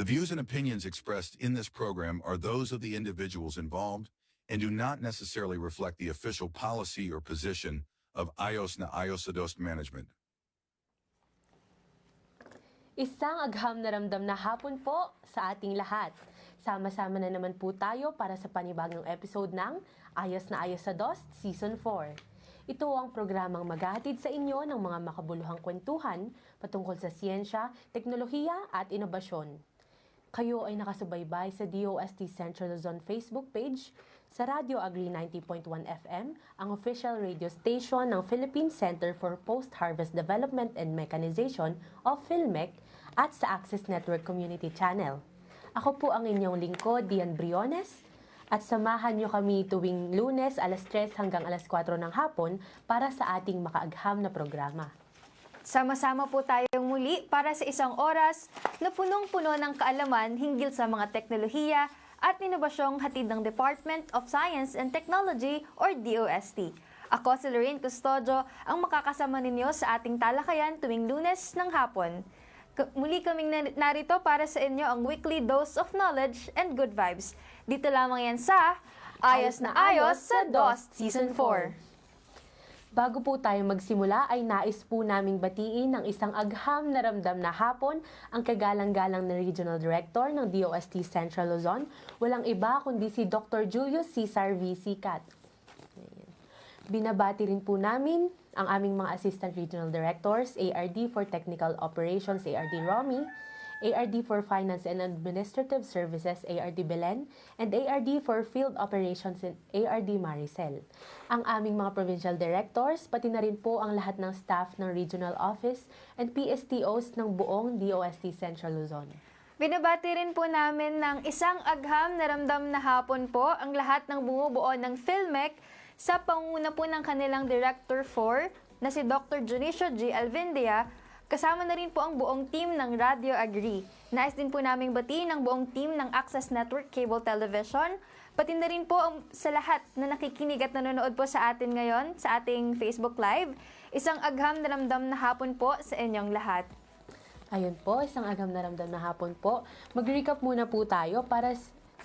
The views and opinions expressed in this program are those of the individuals involved and do not necessarily reflect the official policy or position of Ayos na Ayos sa Dos Management. Isang agham na ramdam na hapon po sa ating lahat. Sama-sama na naman po tayo para sa panibagong episode ng Ayos na Ayos sa Dos Season 4. Ito ang programang maghahatid sa inyo ng mga makabuluhang kwentuhan patungkol sa siyensya, teknolohiya at inobasyon. Kayo ay nakasubaybay sa DOST Central Luzon Facebook page, sa Radio Agri 90.1 FM, ang official radio station ng Philippine Center for Post-Harvest Development and Mechanization o PhilMec, at sa Access Network Community Channel. Ako po ang inyong lingkod, Dian Briones, at samahan nyo kami tuwing Lunes alas 3 hanggang alas 4 ng hapon para sa ating makaagham na programa. Sama-sama po tayong muli para sa isang oras na punong-puno ng kaalaman hinggil sa mga teknolohiya at inobasyong hatid ng Department of Science and Technology or DOST. Ako si Lorraine Custodio, ang makakasama ninyo sa ating talakayan tuwing Lunes ng hapon. Muli kaming narito para sa inyo ang weekly dose of knowledge and good vibes. Dito lamang yan sa Ayos na Ayos sa DOST Season 4. Bago po tayo magsimula ay nais po naming batiin ng isang agham na ramdam na hapon ang kagalang-galang na Regional Director ng DOST Central Luzon, walang iba kundi si Dr. Julius Cesar V. Sicat. Binabati rin po namin ang aming mga Assistant Regional Directors, ARD for Technical Operations, ARD Romy, ARD for Finance and Administrative Services, ARD Belen, and ARD for Field Operations, ARD Maricel. Ang aming mga Provincial Directors, pati na rin po ang lahat ng staff ng Regional Office and PSTOs ng buong DOST Central Luzon. Binabati rin po namin ng isang agham na ramdam na hapon po ang lahat ng bumubuo ng PhilMec sa pangunguna po ng kanilang Director 4 na si Dr. Junicio G. Alvindia. Kasama na rin po ang buong team ng Radio Agri. Nais din po naming batiin ang buong team ng Access Network Cable Television, pati na rin po sa lahat na nakikinig at nanonood po sa atin ngayon sa ating Facebook Live. Isang agham na ramdam na hapon po sa inyong lahat. Ayun po, isang agham na ramdam na hapon po. Mag-recap muna po tayo para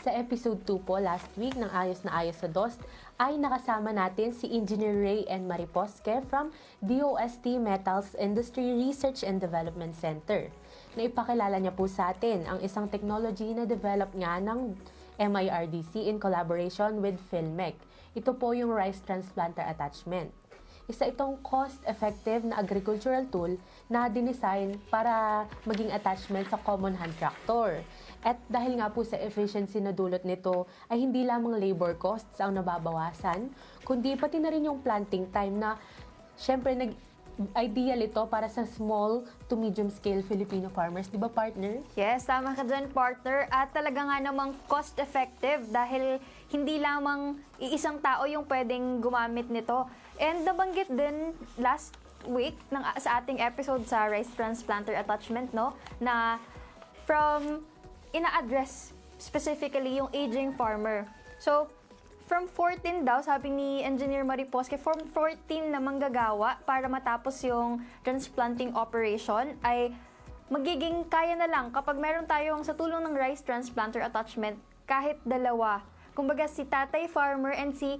sa episode 2 po last week ng Ayos na Ayos sa DOST ay nakasama natin si Engineer Ray N. Mariposque from DOST Metals Industry Research and Development Center. Naipakilala niya po sa atin ang isang technology na develop nga ng MIRDC in collaboration with PhilMec. Ito po yung rice transplanter attachment. Isa itong cost-effective na agricultural tool na dinesign para maging attachment sa common hand tractor. At dahil nga po sa efficiency na dulot nito ay hindi lamang labor costs ang nababawasan, kundi pati na rin yung planting time na syempre ideal ito para sa small to medium scale Filipino farmers. Di ba, partner? Yes, tama ka dyan, partner. At talaga nga namang cost-effective dahil hindi lamang iisang tao yung pwedeng gumamit nito. And nabanggit din last week sa ating episode sa rice transplanter attachment, no, na ina-address specifically yung aging farmer. So, from 14 daw, sabi ni Engineer Mariposque, from 14 na manggagawa para matapos yung transplanting operation ay magiging kaya na lang kapag meron tayong sa tulong ng rice transplanter attachment kahit dalawa. Kumbaga si tatay farmer and si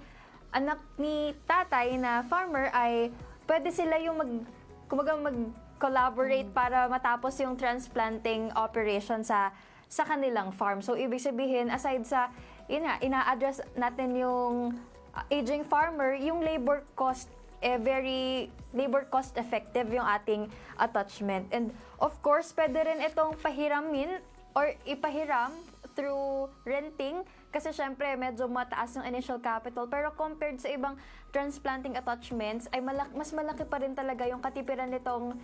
anak ni tatay na farmer ay pwede sila yung mag-collaborate para matapos yung transplanting operation sa kanilang farm. So, ibig sabihin, aside sa, ina-address natin yung aging farmer, yung labor cost, very labor cost effective yung ating attachment. And of course, pwede rin itong pahiramin or ipahiram through renting kasi syempre medyo mataas yung initial capital, pero compared sa ibang transplanting attachments ay mas malaki pa rin talaga yung katipiran nitong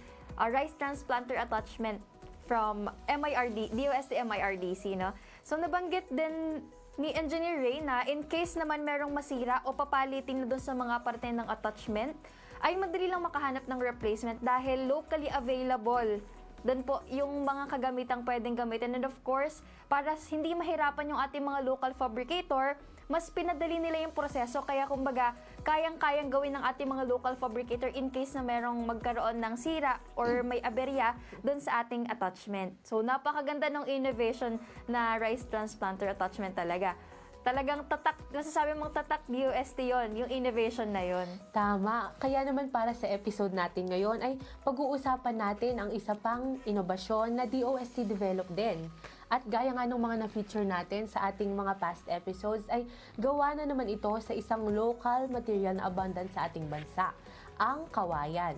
rice transplanter attachment from DOST MIRDC, no? So nabanggit din ni Engineer Ray na in case naman merong masira o papalitin na doon sa mga parte ng attachment, ay madali lang makahanap ng replacement dahil locally available doon po yung mga kagamitang pwedeng gamitin. And of course, para hindi mahirapan yung ating mga local fabricator, mas pinadali nila yung proseso. Kaya kumbaga, kayang-kayang gawin ng ating mga local fabricator in case na merong magkaroon ng sira or may aberya doon sa ating attachment. So, napakaganda ng innovation na rice transplanter attachment talaga. Talagang tatak, nasasabi mong tatak DOST yon, yung innovation na yon. Tama. Kaya naman para sa episode natin ngayon ay pag-uusapan natin ang isa pang inobasyon na DOST developed din. At gaya nga ng mga na-feature natin sa ating mga past episodes ay gawa na naman ito sa isang local material na abundant sa ating bansa, ang kawayan.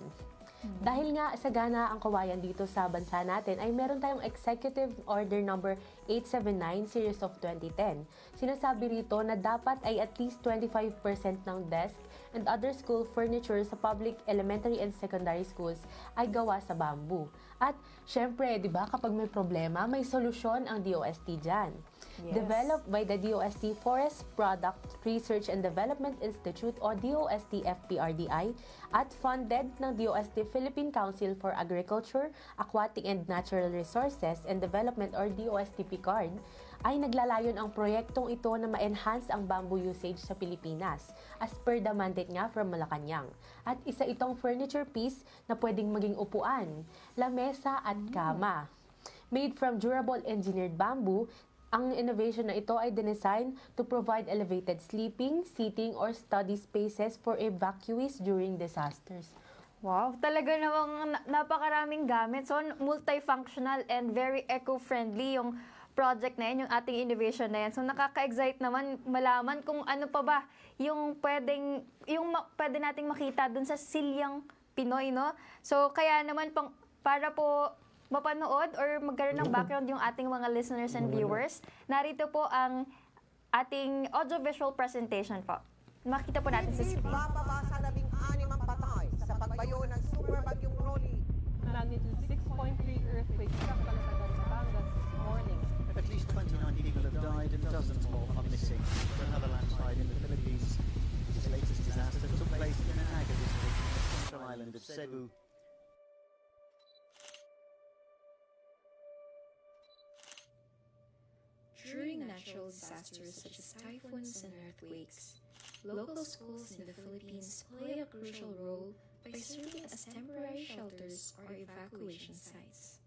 Dahil nga sagana ang kawayan dito sa bansa natin ay meron tayong Executive Order number 879 Series of 2010. Sinasabi rito na dapat ay at least 25% ng desk and other school furniture sa public elementary and secondary schools ay gawa sa bamboo. At syempre, di ba, kapag may problema, may solusyon ang DOST dyan. Yes. Developed by the DOST Forest Product Research and Development Institute o DOST FPRDI at funded ng DOST Philippine Council for Agriculture, Aquatic and Natural Resources and Development or DOST PICARD, ay naglalayon ang proyektong ito na ma-enhance ang bamboo usage sa Pilipinas as per the mandate nga from Malacanang. At isa itong furniture piece na pwedeng maging upuan, lamesa at kama. Made from durable engineered bamboo, ang innovation na ito ay dinesign to provide elevated sleeping, seating, or study spaces for evacuees during disasters. Wow, talaga namang napakaraming gamit. So, multifunctional and very eco-friendly yung project na yan, yung ating innovation na yan. So, nakaka-excite naman malaman kung ano pa ba yung pwede nating makita dun sa Silyang Pinoy, no? So, kaya naman para po mapanood or magkaroon ng background yung ating mga listeners and viewers, narito po ang ating audiovisual presentation po. Makita po natin sa screen. Bababa sa 16 ang patay sa pagbayo ng Super Bagyong Rolly. Magnitude 6.3 earthquake struck Calatagan, Batangas this morning. At least 29 people have died and dozens more are missing. Another landslide in the Philippines. This latest disaster took place in an Naga district on the central island of Cebu. During natural disasters such as typhoons and earthquakes, local schools in the Philippines play a crucial role by serving as temporary shelters or evacuation sites.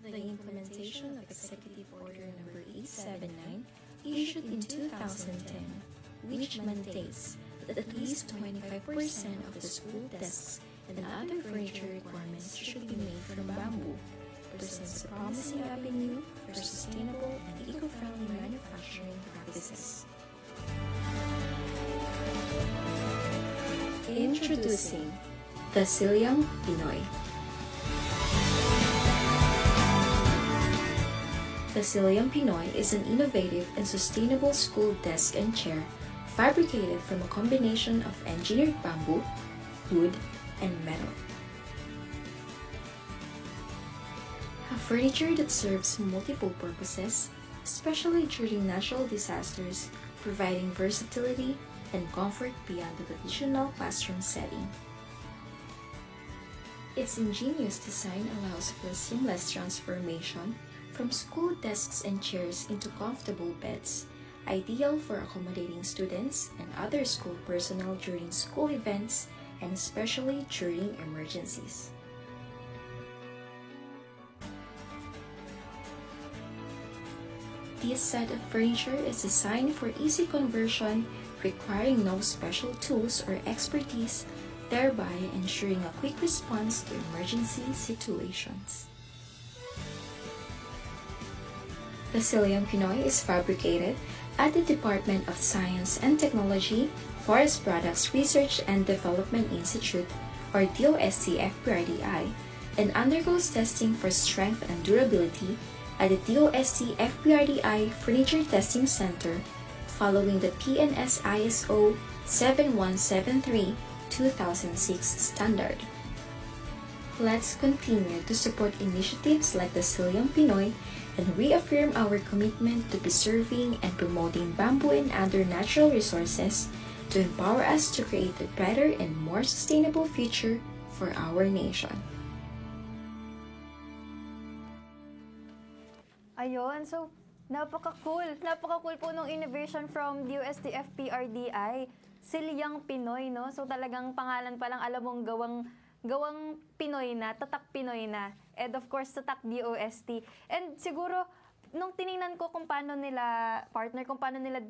The implementation of Executive Order number 879, issued in 2010, which mandates that at least 25% of the school desks and other furniture requirements should be made from bamboo, presents a promising avenue for sustainable and eco-friendly manufacturing practices. Introducing the Silyang Pinoy. The Silyang Pinoy is an innovative and sustainable school desk and chair fabricated from a combination of engineered bamboo, wood, and metal. A furniture that serves multiple purposes, especially during natural disasters, providing versatility and comfort beyond the traditional classroom setting. Its ingenious design allows for seamless transformation from school desks and chairs into comfortable beds, ideal for accommodating students and other school personnel during school events and especially during emergencies. This set of furniture is designed for easy conversion, requiring no special tools or expertise, thereby ensuring a quick response to emergency situations. The Silyang Pinoy is fabricated at the Department of Science and Technology, Forest Products Research and Development Institute, or DOST FPRDI, and undergoes testing for strength and durability at the DOST FPRDI Furniture Testing Center following the PNS ISO 7173-2006 standard. Let's continue to support initiatives like the Silyang Pinoy and reaffirm our commitment to preserving and promoting bamboo and other natural resources to empower us to create a better and more sustainable future for our nation. Ayun, so napaka-cool. Napaka-cool po nung innovation from DOST FPRDI. Silyang Pinoy, no? So talagang pangalan pa lang alam mong gawang Pinoy na, tatak Pinoy na. And of course, tatak DOST. And siguro, nung tiningnan ko kung paano nila, partner, kung paano nila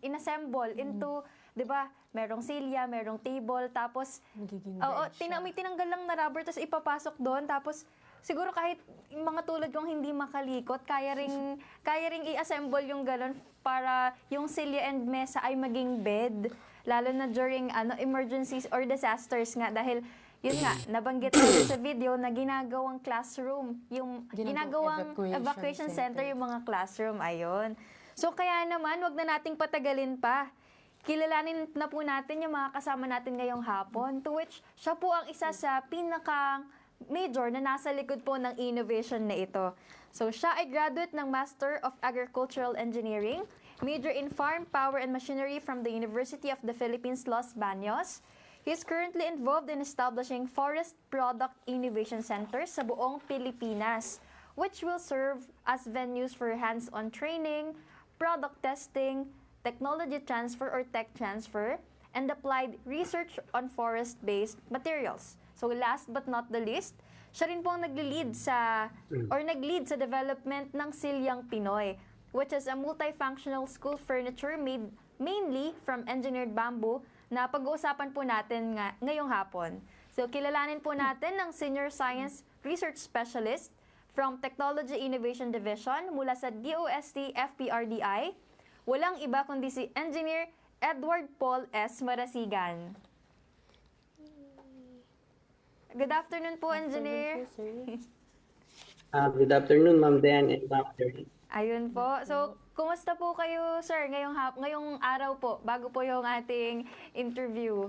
inassemble into, di ba, merong silya, merong table, tapos, Magiging oo, bed siya. may tinanggal lang na rubber, tapos ipapasok doon, tapos, siguro kahit yung mga tulad kong hindi makalikot, kaya ring i-assemble yung galon para yung silya and mesa ay maging bed. Lalo na during emergencies or disasters nga. Dahil, yun nga, nabanggit natin sa video na ginagawang classroom. Yung Ginagawang ginagawang evacuation evacuation center center. yung mga classroom. Ayun. So, kaya naman, wag na nating patagalin pa. Kilalanin na po natin yung mga kasama natin ngayong hapon, to which siya po ang isa sa pinaka-major na nasa likod po ng innovation na ito. So, siya ay graduate ng Master of Agricultural Engineering, major in Farm, Power, and Machinery from the University of the Philippines, Los Baños. He is currently involved in establishing forest product innovation centers sa buong Pilipinas, which will serve as venues for hands-on training, product testing, technology transfer or tech transfer, and applied research on forest-based materials. So last but not the least, siya rin po ang nag-lead sa development ng Silyang Pinoy, which is a multifunctional school furniture made mainly from engineered bamboo na pag-uusapan po natin ngayong hapon. So kilalanin po natin ng Senior Science Research Specialist from Technology Innovation Division mula sa DOST FPRDI. Walang iba kundi si Engineer Edward Paul S. Marasigan. Good afternoon po, Engineer. Good afternoon, Ma'am Dan and Ma'am Terry. Ayun po. So, kumusta po kayo, sir, ngayong araw po, bago po yung ating interview?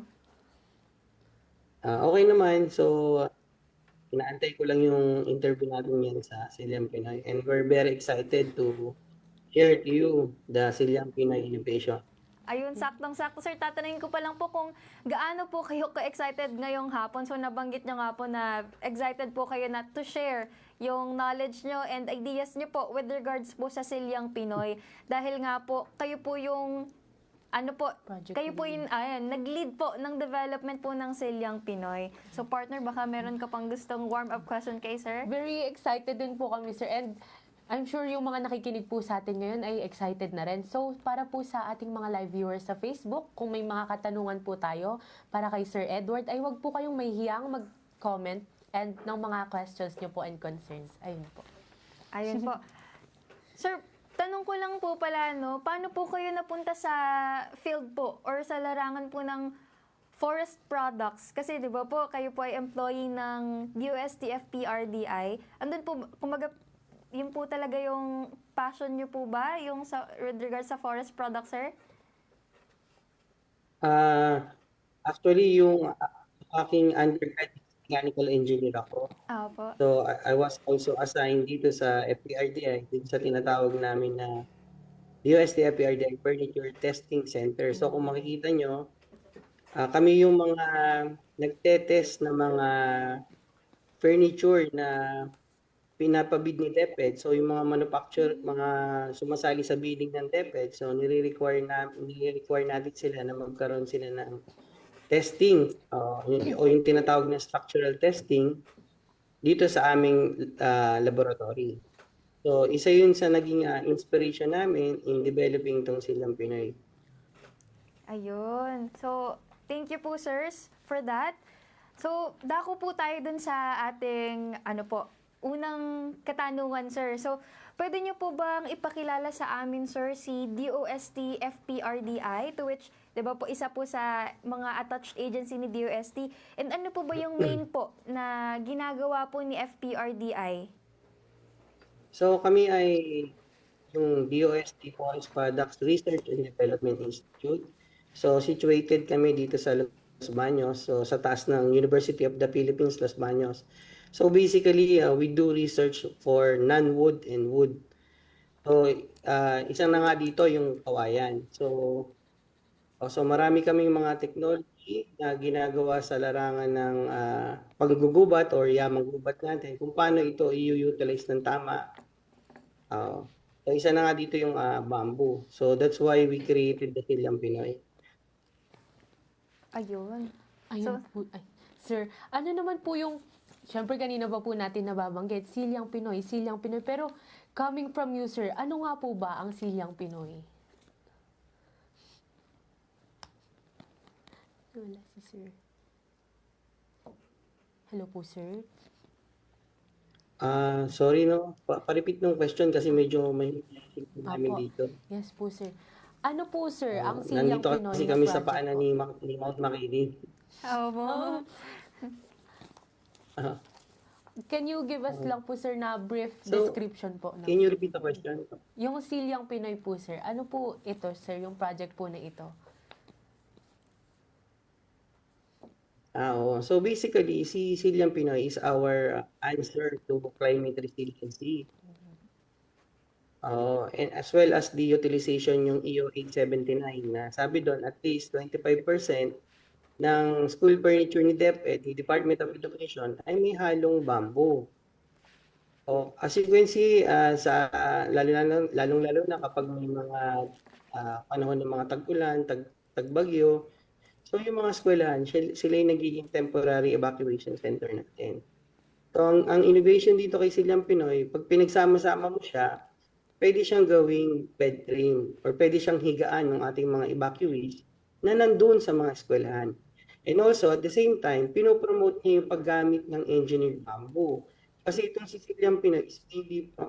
Okay naman. So, inaantay ko lang yung interview natin yan sa Silyang Pinoy. And we're very excited to share to you the Silyang Pinoy innovation. Ayun, saktong-sakto, sir. Tatanungin ko pa lang po kung gaano po kayo ka-excited ngayong hapon. So, nabanggit nyo nga po na excited po kayo na to share yung knowledge nyo and ideas nyo po with regards po sa Silyang Pinoy. Dahil nga po, kayo po yung, Project kayo po yung, nag-lead po ng development po ng Silyang Pinoy. So, partner, baka meron ka pang gustong warm-up question kay sir? Very excited din po kami, sir. And I'm sure yung mga nakikinig po sa atin ngayon ay excited na rin. So, para po sa ating mga live viewers sa Facebook, kung may mga katanungan po tayo para kay Sir Edward, ay wag po kayong mahihiyang mag-comment and ng mga questions nyo po and concerns. Ayun po. Ayun po. Sir, tanong ko lang po pala, no, paano po kayo napunta sa field po or sa larangan po ng forest products? Kasi di ba po, kayo po ay employee ng DOST FPRDI. Andun po, kumaga, yun po talaga yung passion nyo po ba? Yung with regards sa forest products, sir? Actually, yung aking undergrad is mechanical engineer ako. Po. So, I was also assigned dito sa FPRDI, dito sa tinatawag namin na DOST FPRDI Furniture Testing Center. So, kung makikita nyo, kami yung mga nagtetest na mga furniture na pinapabid ni DepEd. So, yung mga mga sumasali sa bidding ng DepEd, so nire-require natin sila na magkaroon sila ng testing o yung tinatawag na structural testing dito sa aming laboratory. So, isa yun sa naging inspiration namin in developing itong Silyang Pinoy. Ayun. So, thank you po, sirs, for that. So, dako po tayo dun sa ating, unang katanungan, sir. So, pwede niyo po bang ipakilala sa amin, sir, si DOST FPRDI, to which, di ba po, isa po sa mga attached agency ni DOST. And ano po ba yung main po na ginagawa po ni FPRDI? So, kami ay yung DOST Forest Products Research and Development Institute. So, situated kami dito sa Los Baños, so sa taas ng University of the Philippines, Los Baños. So basically, we do research for non-wood and wood. So, isa na nga dito yung kawayan. So marami kaming mga technology na ginagawa sa larangan ng paggugubat or yamang gubat natin, kung paano ito i-utilize ng tama So isa na nga dito yung bamboo. So that's why we created the Silyang Pinoy. Ayun. Ayun po. Ay, sir, ano naman po yung, syempre kanina pa po natin nababanggit, Silyang Pinoy, Silyang Pinoy. Pero coming from you, sir, ano nga po ba ang Silyang Pinoy? Wala si sir. Hello po, sir. Sorry no, pa-repeat ng question kasi medyo may namin Apo. dito. Yes po, sir. Ano po, sir, ang Silyang Nandito Pinoy kasi na kami sa project paanan po? ni Mount Makiling. Oo. Ah, Can you give us lang po, sir, na brief So, description po? can you repeat the question? Yung Silyang Pinoy po, sir. Ano po ito, sir, yung project po na ito? Oo. So basically, si Silyang Pinoy is our answer to climate resiliency. And as well as the utilization yung EO 879 na sabi doon at least 25% ng school furniture ni DepEd, the Department of Education, ay may halong bamboo. As you can see, lalong-lalo na kapag may mga panahon ng mga tag-ulan, tagbagyo, so yung mga eskwelahan, sila yung nagiging temporary evacuation center natin. So ang innovation dito kay Silyang Pinoy, pag pinagsama-sama mo siya, pwede siyang gawing bed frame or pwede siyang higaan ng ating mga evacuees na nandun sa mga eskwelahan. And also, at the same time, pinopromote niya yung paggamit ng engineered bamboo. Kasi itong si Silyang Pinoy is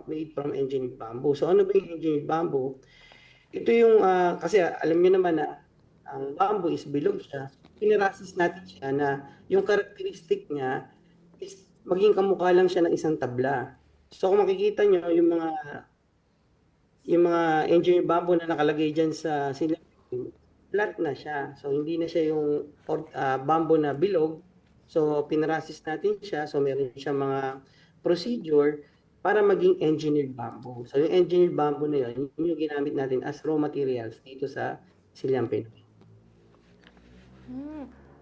made from engineered bamboo. So ano ba yung engineered bamboo? Ito yung, kasi alam niyo naman na ang bamboo is bilog siya. Pinarasis natin siya na yung characteristic niya is maging kamukha lang siya ng isang tabla. So kung makikita niyo yung mga engineered bamboo na nakalagay dyan sa Silyang Pinoy, flat na siya. So hindi na siya yung bamboo na bilog. So pinarasis natin siya. So meron siya mga procedure para maging engineered bamboo. So yung engineered bamboo na yun yung ginamit natin as raw materials dito sa Silyang Pinoy.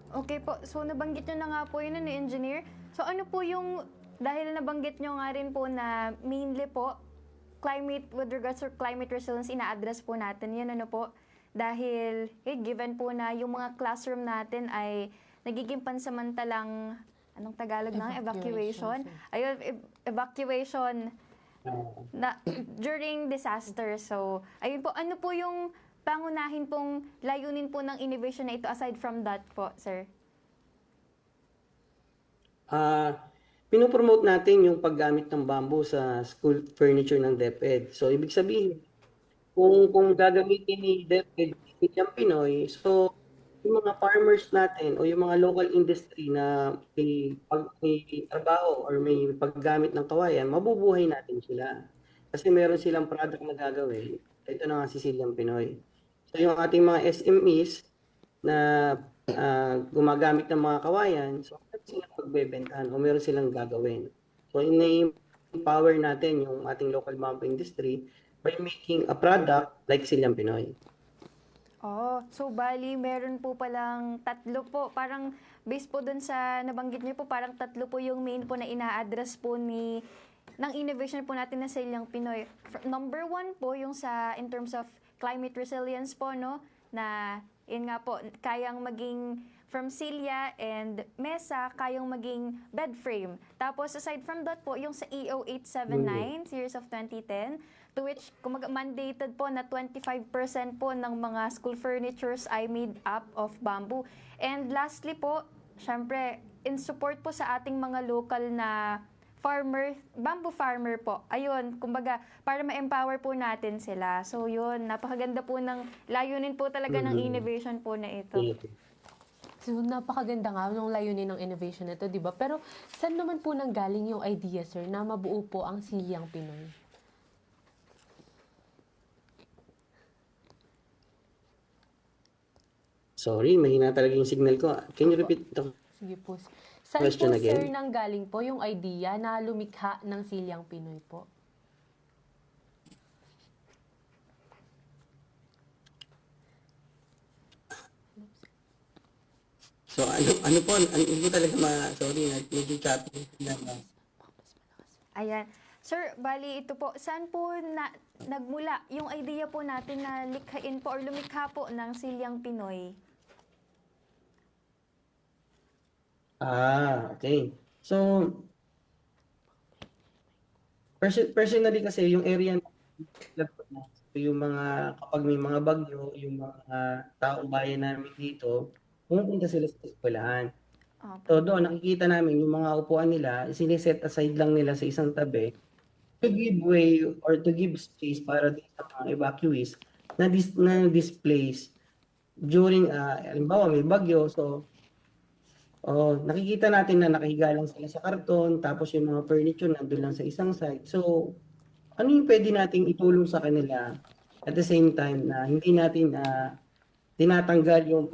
Okay po. So, nabanggit nyo na nga po yun, engineer. So, ano po yung, dahil nabanggit nyo nga rin po na mainly po, with regards to climate resilience, ina-address po natin yan, ano po? Dahil, given po na yung mga classroom natin ay nagiging pansamantalang, anong Tagalog na? Evacuation. Ayun, evacuation na during disaster. So, ayun po, ano po yung pangunahin pong layunin po ng innovation na ito aside from that po, sir? Pinopromote natin yung paggamit ng bamboo sa school furniture ng DepEd. So, ibig sabihin, kung gagamitin ni DepEd yung Pinoy, so yung mga farmers natin o yung mga local industry na may trabaho or may paggamit ng kawayan, mabubuhay natin sila. Kasi meron silang product na gagawin. Ito na nga si Silyang Pinoy. So yung ating mga SMEs na gumagamit ng mga kawayan, so meron silang pagbebentahan o meron silang gagawin. So in-empower natin yung ating local bamboo industry by making a product like Silyang Pinoy. So bali meron po palang tatlo po, parang based po dun sa nabanggit niyo po, parang tatlo po yung main po na ina-address po ng innovation po natin na Silyang Pinoy. Number 1 po yung in terms of climate resilience po, no, na yun nga po, kayang maging from silya and mesa, kayang maging bed frame. Tapos aside from that po, yung sa EO 879 series of 2010, to which mandated po na 25% po ng mga school furnitures ay made up of bamboo. And lastly po, syempre, in support po sa ating mga local na bamboo farmer po. Ayun, kumbaga, para ma-empower po natin sila. So yun, napakaganda po ng layunin po talaga ng innovation po na ito. So, napakaganda nga ng layunin ng innovation na ito, di ba? Pero, saan naman po nanggaling yung idea, sir, na mabuo po ang Silyang Pinoy? Sorry, mahina talaga yung signal ko. Can you repeat the Sige po. Saan question po, again? sir, nanggaling po yung idea na lumikha ng Silyang Pinoy po? So ano po talaga sorry, medyo choppy na. Ayan. Sir, bali ito po, saan po nagmula yung idea po natin na likhain po or lumikha po ng Silyang Pinoy? Okay. So, personally kasi yung area na yung mga kapag may mga bagyo, yung mga taong bayan namin dito, pumupunta sila sa eskwelahan. Opo. So doon nakikita namin yung mga upuan nila, siniset aside lang nila sa isang tabi to give way or to give space para sa mga evacuees na displace during halimbawa may bagyo. So nakikita natin na nakahiga lang sila sa karton, tapos yung mga furniture nandun lang sa isang side. So ano yung pwede nating itulong sa kanila at the same time na hindi natin tinatanggal yung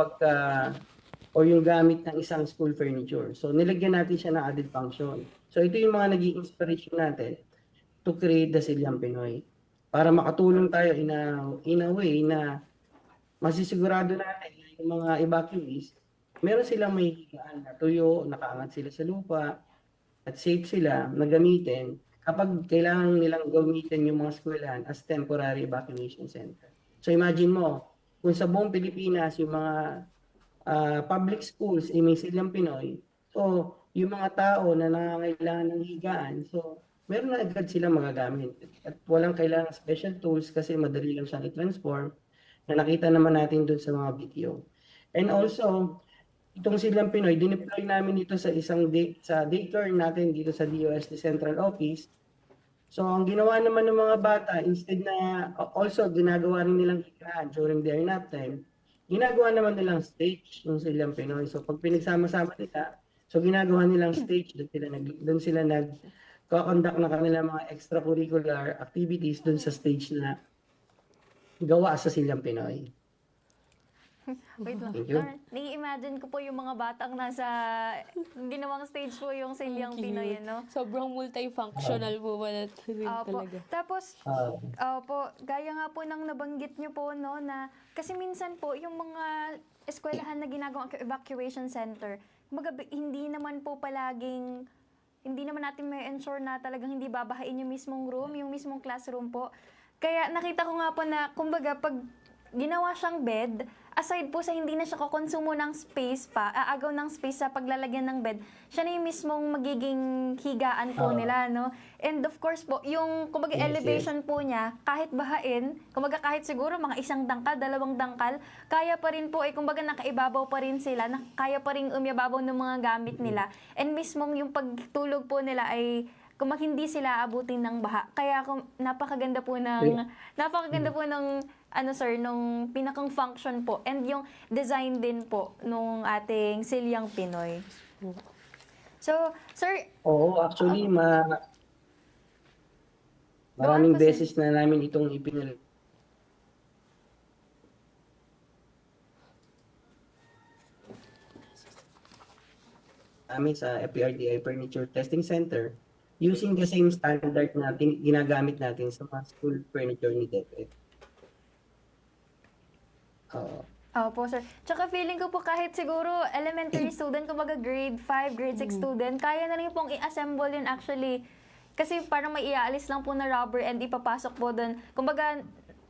or yung gamit ng isang school furniture. So, nilagyan natin siya ng added function. So, ito yung mga naging inspiration natin to create the Silyang Pinoy. Para makatulong tayo in a way na masisigurado natin na yung mga evacuees, meron silang may higaan na tuyo, nakaangat sila sa lupa, at safe sila na gamitin kapag kailangan nilang gamitin yung mga eskwelahan as temporary evacuation center. So, imagine mo, kung sa buong Pilipinas, yung mga public schools may Silyang Pinoy, so yung mga tao na nangangailangan ng higaan, so meron na agad silang magagamit at walang kailangan special tools kasi madali lang siyang i-transform na nakita naman natin dun sa mga video. And also, itong Silyang Pinoy, dineploy namin ito sa sa daycare natin dito sa DOST Central Office. So ang ginawa naman ng mga bata, instead na also ginagawa rin nilang higaan during their nap time, ginagawa naman nilang stage yung Silyang Pinoy. So pag pinagsama-sama nila, so ginagawa nilang stage, doon sila nag-conduct na kanilang mga extracurricular activities doon sa stage na gawa sa Silyang Pinoy. Wait lang. Thank you. Nai-imagine ko po yung mga batang nasa ginawang stage po yung Silyang Pinoy, no? Sobrang multifunctional po pala rin Opo. talaga. Tapos, opo, gaya nga po ng nabanggit nyo po, no, na kasi minsan po, yung mga eskwelahan na ginagawang evacuation center, hindi naman po palaging, hindi naman natin may ensure na talagang hindi babahain yung mismong room, yung mismong classroom po. Kaya nakita ko nga po na, kumbaga, pag ginawa siyang bed, aside po sa hindi na siya kukonsumo ng space aagaw ng space sa paglalagyan ng bed, siya na yung mismong magiging higaan po nila, no? And of course po, yung, kumbaga, elevation po niya, kahit bahain, kumbaga, kahit siguro mga 1 dangkal, 2 dangkal, kaya pa rin po, kumbaga, nakaibabaw pa rin sila, kaya pa rin umibabaw ng mga gamit nila. And mismong yung pagtulog po nila ay kung hindi sila abutin ng baha. Kaya napakaganda po ng nung pinakang function po and yung design din po nung ating Silyang Pinoy. So, sir, Oo, actually maraming beses na namin itong ipinal namin sa FPRDI Furniture Testing Center using the same standard na ginagamit natin sa mga school furniture ni DepEd. Opo, sir. Tsaka feeling ko po kahit siguro elementary student, kumbaga grade 5, grade 6 student, kaya na rin pong i-assemble yun actually. Kasi parang may iaalis lang po na rubber and ipapasok po doon. Kumbaga,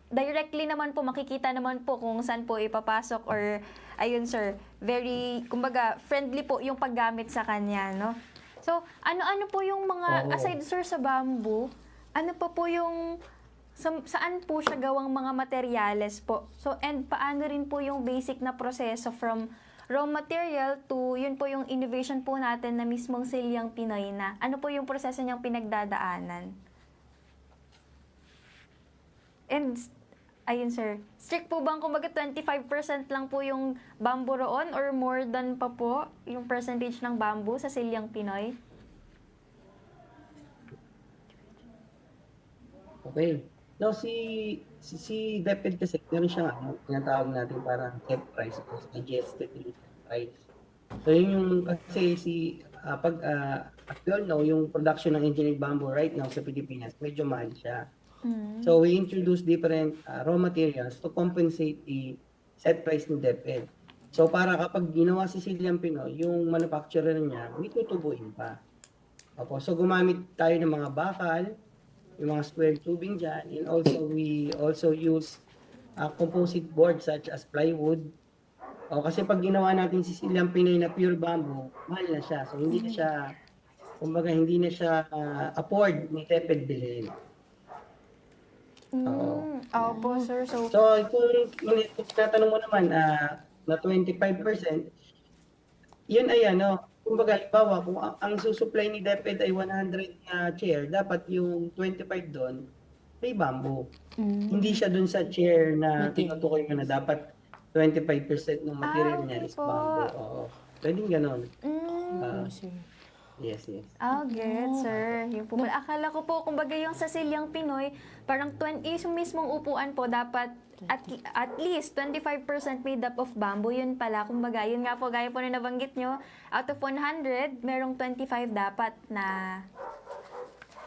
directly naman po, makikita naman po kung saan po ipapasok or, ayun sir, very, kumbaga, friendly po yung paggamit sa kanya, no? So, ano-ano po yung mga, aside sir sa bamboo, ano pa po yung, saan po siya gawang mga materyales po? So, and paano rin po yung basic na proseso from raw material to, yun po yung innovation po natin na mismong Silyang Pinoy na. Ano po yung proseso niyang pinagdadaanan? And, ayun sir, strict po bang kumbaga 25% lang po yung bamboo roon or more than pa po yung percentage ng bamboo sa Silyang Pinoy? Okay. Now, si DepEd kasi, meron siyang tinatawag natin parang set price o suggested price. So, yun yung, kasi as we all know, yung production ng engineered bamboo right now sa Pilipinas, medyo mahal siya. So, we introduce different raw materials to compensate the set price ni DepEd. So, para kapag ginawa si Silyang Pinoy, yung manufacturer niya, may tutubuin pa. So, gumamit tayo ng mga bakal, yung mga square tubing dyan. And also, we also use composite board such as plywood. O, kasi pag ginawa natin si Silyang Pinoy na pure bamboo, mahal na siya. So, hindi na siya, kumbaga, hindi na siya afford ni Teped bilhin. Oo. Opo, sir. So, So, kung tinatanong mo naman na 25%, yun ay ano, kumbaga, halimbawa, kung ang susupply ni DepEd ay 100 na chair, dapat yung 25 doon ay bamboo. Hindi siya doon sa chair na Material. tinutukoy mo na dapat 25% ng material niya okay is po. bamboo. Oo. Pwedeng ganon. Oo, sir. Yes, yes. Get, sir. Yung po, akala ko po, kumbaga yung sa Silyang Pinoy, parang 20, yung mismong upuan po, dapat at least 25% made up of bamboo. Yun pala, kumbaga, yun nga po, gaya po na nabanggit nyo, out of 100, merong 25 dapat na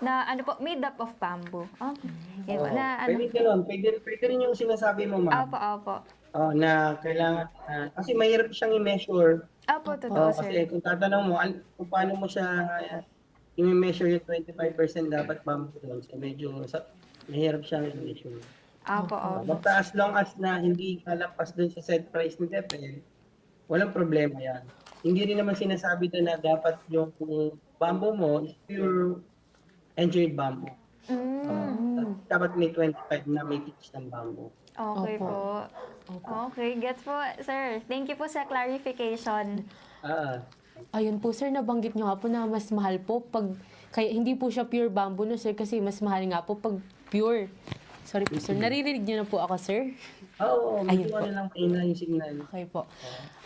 ano po, made up of bamboo. Okay. Yan po, Oo. na ano. Pwede ganon. Pwede rin yung sinasabi mo, ma'am. Opo. Na kailangan, kasi mahirap siyang i-measure. Opo, totoo, Kasi sir. kung tatanong mo, kung paano mo siya i-measure yung 25% dapat bamboo doon, so medyo mahirap siyang i-measure. Opo. Basta as long as na hindi kalampas doon sa set price ni DepEd, walang problema yan. Hindi rin naman sinasabi doon na dapat yung bamboo mo is pure engineered bamboo. Dapat may 25 na may pitch ng bamboo. Okay Opo. po. Okay, gets po, sir. Thank you po sa clarification. Ayun po, sir, nabanggit nyo nga po na mas mahal po pag, kaya hindi po siya pure bamboo, no, sir, kasi mas mahal nga po pag pure. Sorry po, sir. Naririnig nyo na po ako, sir? Oo, medyo Ayun po. ano lang mahina yung signal. Okay po.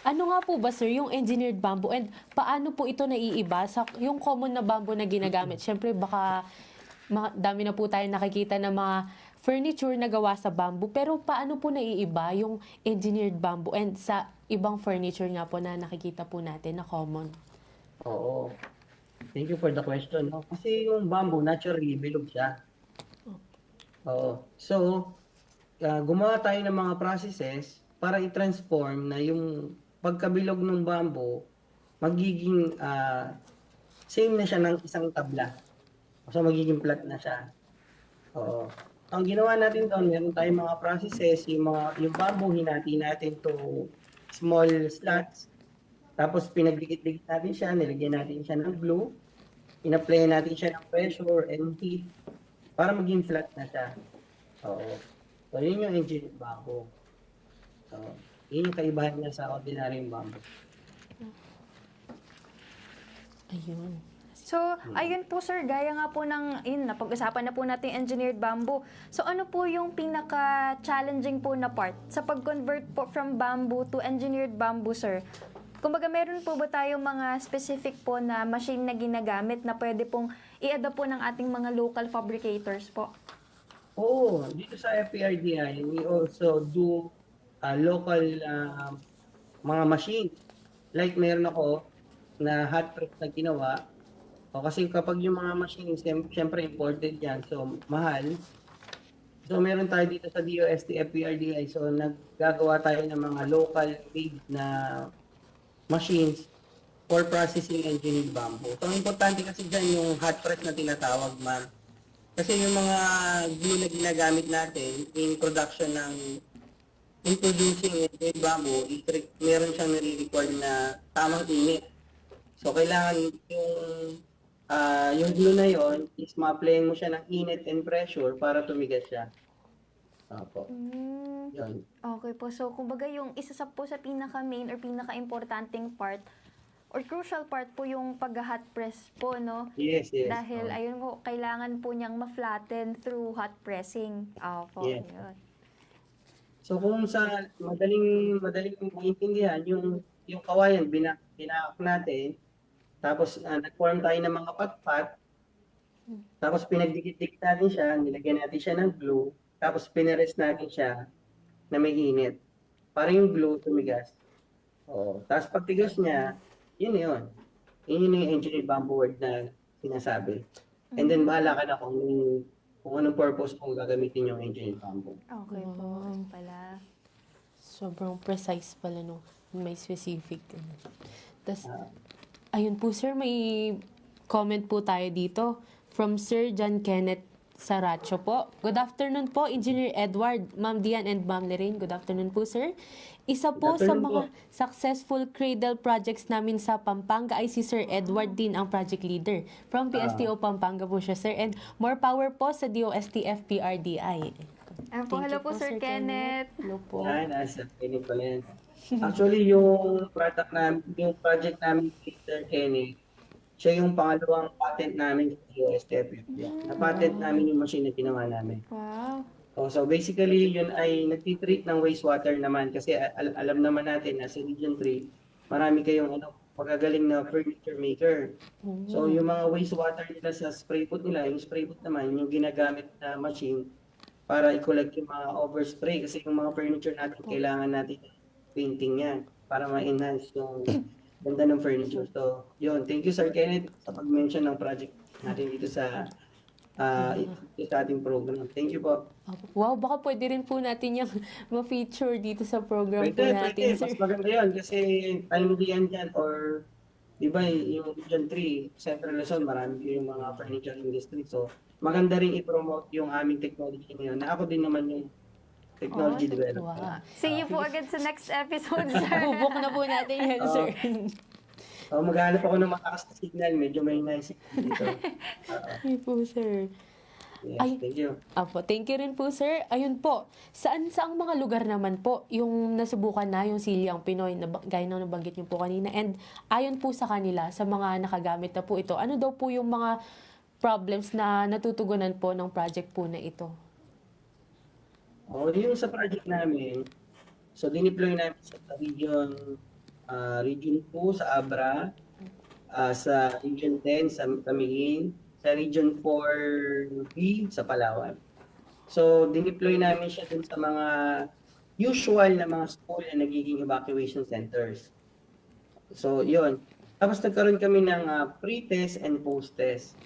Ano nga po ba, sir, yung engineered bamboo, and paano po ito naiiba sa yung common na bamboo na ginagamit? Siyempre, baka dami na po tayo nakikita ng mga furniture na gawa sa bamboo, pero paano po naiiba yung engineered bamboo and sa ibang furniture nga po na nakikita po natin na common? Oo. Thank you for the question. No? Kasi yung bamboo, naturally, bilog siya. Oo. So, gumawa tayo ng mga processes para i-transform na yung pagkabilog ng bamboo, magiging same na siya ng isang tabla. So, magiging flat na siya. Oo. Ang ginawa natin doon, meron tayong mga processes, yung bamboo, hinati natin to small slats. Tapos, pinagdikit-dikit natin siya, nilagyan natin siya ng glue, in-apply natin siya ng pressure and heat para maging flat na siya. Oo. So, yun yung engineered bamboo. So, yun yung kaibahan niya sa ordinary bamboo. Ayun. So, ayun po, sir, gaya nga po ng, napag-usapan na po natin yung engineered bamboo. So, ano po yung pinaka-challenging po na part sa pag-convert po from bamboo to engineered bamboo, sir? Kumbaga, meron po ba tayong mga specific po na machine na ginagamit na pwede pong i-adapt po ng ating mga local fabricators po? Oo, dito sa FPRDI, we also do local mga machine. Like meron ako na hot press na ginawa. O kasi kapag yung mga machine, siyempre imported yan, so mahal. So meron tayo dito sa DOST FPRDI, so naggagawa tayo ng mga local made na machines for processing engineered bamboo. So ang importante kasi dyan yung hot press na tinatawag, ma'am. Kasi yung mga glue na ginagamit natin in production in producing engineered bamboo, meron siyang nire-require na tamang init. So kailangan yung glue na yon is ma-applyan mo siya ng init and pressure para tumigas siya. Opo. Yun. Okay po. So, kumbaga yung isa po sa pinaka-main or pinaka-importanting part or crucial part po yung pag-hot press po, no? Yes. Dahil, ayun po, kailangan po niyang ma-flatten through hot pressing. Opo, Yes. yun. So kung sa madaling maintindihan, yung kawayan binak natin, tapos nag-form tayo ng mga patpat, tapos pinagdikit-dikit natin siya, nilagyan natin siya ng glue, tapos pinarest natin siya na may init. Para yung glue tumigas. Tapos pagtigas niya, yun. Yun yung engineered bamboo word na sinasabi. And then bahala ka na kung anong purpose kung gagamitin yung engineered bamboo. Okay po. Yun pala. Sobrang precise pala, no? May specific. Tapos, ayun po, sir, may comment po tayo dito from Sir John Kenneth Saracho po. Good afternoon po, Engineer Edward, Ma'am Dian and Ma'am Lorraine. Good afternoon po, sir. Isa po sa mga successful cradle projects namin sa Pampanga ay si Sir Edward din ang project leader. From PSTO Pampanga po siya, sir. And more power po sa DOST FPRDI. Ayan po, Thank hello you po, Sir Kenneth. Hello po. Nasa Kenneth pala yan. Actually, yung project namin kay Sir Kenneth, siya yung pangalawang patent namin sa DOST. Na-patent namin yung machine na ginawa namin. Wow. So basically, yun ay nagtitreat ng wastewater naman kasi alam naman natin na sa Region 3, marami kayong pagagaling na furniture maker. So yung mga wastewater nila sa spray food nila, yung spray food naman, yung ginagamit na machine para i-collect yung mga overspray kasi yung mga furniture natin, kailangan natin painting yan para ma-enhance yung ganda ng furniture. So yun, thank you Sir Kenneth sa pag-mention ng project natin dito sa ating program. Thank you po. Wow, baka pwede rin po natin yung ma-feature dito sa program po natin, Pwede. sir. Mas maganda yun kasi timely yan dyan or di ba yung Region 3, Central Luzon, marami yung mga furniture industry. So maganda rin i-promote yung aming technology ngayon na ako din naman yung technology developer. Wow. See you po agad sa next episode, sir. Bubuk na po natin yan, sir. Maghanap ako ng matakas na signal, medyo may nice dito. Ay po, sir. Yes, Ay. thank you. Apo, thank you rin po, sir. Ayun po, saang mga lugar naman po yung nasubukan na yung Silyang Pinoy, na, gaya ng nabanggit niyo po kanina, and ayon po sa kanila, sa mga nakagamit na po ito, ano daw po yung mga problems na natutugunan po ng project po na ito? Yung sa project namin, so dineploy namin sa Region 2 sa Abra, sa Region 10 sa Camiguin, sa Region 4B sa Palawan. So dineploy namin siya dun sa mga usual na mga school na nagiging evacuation centers. So yun. Tapos nagkaroon kami ng pre-test and post-test.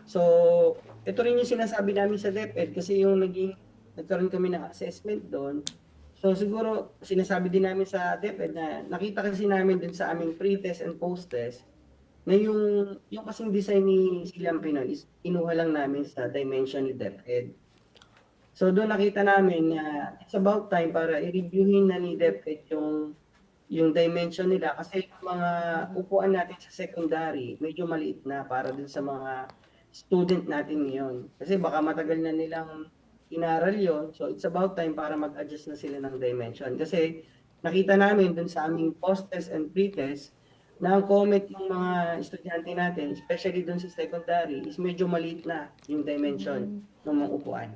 So ito rin yung sinasabi namin sa DepEd kasi yung nagkaroon kami ng assessment doon. So siguro sinasabi din namin sa DepEd na nakita kasi namin din sa aming pre-test and post-test na yung kasing design ni Silyang Pinoy is kinuha lang namin sa dimension ni DepEd. So doon nakita namin na it's about time para i-reviewin na ni DepEd yung dimension nila kasi yung mga upuan natin sa secondary medyo maliit na para dun sa mga student natin ngayon. Kasi baka matagal na nilang inaral yon, so it's about time para mag-adjust na sila ng dimension. Kasi nakita namin dun sa aming post-test and pre-test na ang comment ng mga estudyante natin, especially dun sa secondary, is medyo maliit na yung dimension ng mga upuan.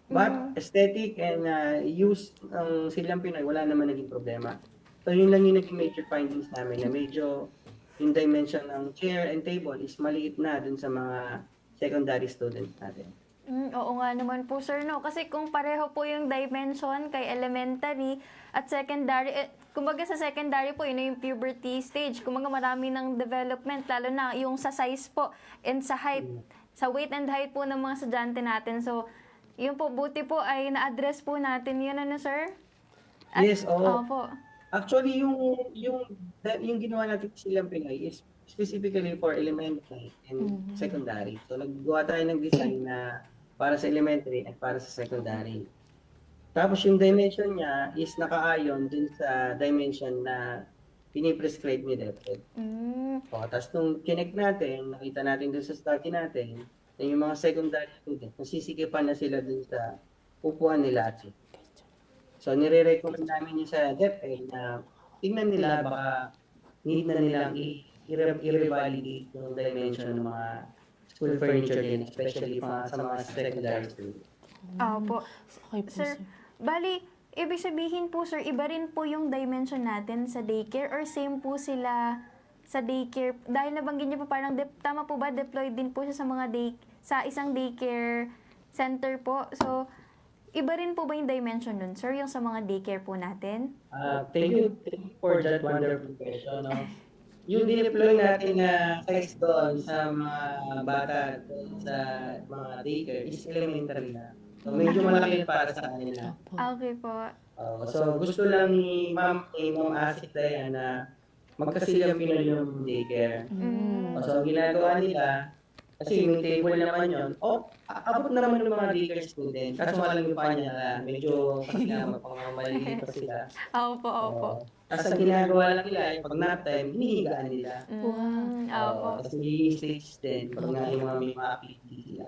But aesthetic and use ng Silyang Pinoy, wala naman naging problema. So yun lang yung naging major findings namin na medyo yung dimension ng chair and table is maliit na dun sa mga secondary students natin. Oo nga naman po, sir, no? Kasi kung pareho po yung dimension kay elementary at secondary, kumbaga sa secondary po, yun yung puberty stage. Kumbaga marami ng development, lalo na yung sa size po and sa height, sa weight and height po ng mga estudyante natin. So, yun po, buti po ay na-address po natin yun, ano, sir? Yes, oo. Opo. Actually, yung ginawa natin sa Silyang Pinoy is specifically for elementary and secondary. So, naggawa tayo ng design na para sa elementary at para sa secondary. Tapos yung dimension niya is nakaayon dun sa dimension na piniprescribe ni DepEd. Tapos nung connect natin, nakita natin dun sa study natin, na yung mga secondary students, nasisikipan na sila dun sa upuan nila. So nire-recommend namin yung sa DepEd na tingnan nila baka need na nilang i-revalidate yung dimension ng mga school furniture din, especially sa mga secondary students. Opo. Okay po, Sir, bali, ibig sabihin po, sir, iba rin po yung dimension natin sa daycare or same po sila sa daycare? Dahil nabanggit niyo po parang, tama po ba, deployed din po siya sa mga sa isang daycare center po. So, iba rin po ba yung dimension nun, sir, yung sa mga daycare po natin? Thank you for that wonderful question. No? Yung dineploy natin na size doon sa mga bata doon sa mga daycare is elementary na. So medyo malaki para sa kanila. Okay po. So gusto lang ni Ma'am Asit Dayan na magkasilyang Pinoy yung daycare. So ang ginagawa nila, Kasi may table naman yun. Abot naman ng mga daycare student. Kaso nga lang yung pa niya na medyo kasi nga mapangmamalili pa sila. Opo, opo. Tapos ang ginagawa lang nila, pag nap time, hinihigaan nila. Opo. Tapos nagiging stage din pag nga yung mga may mga activity sila.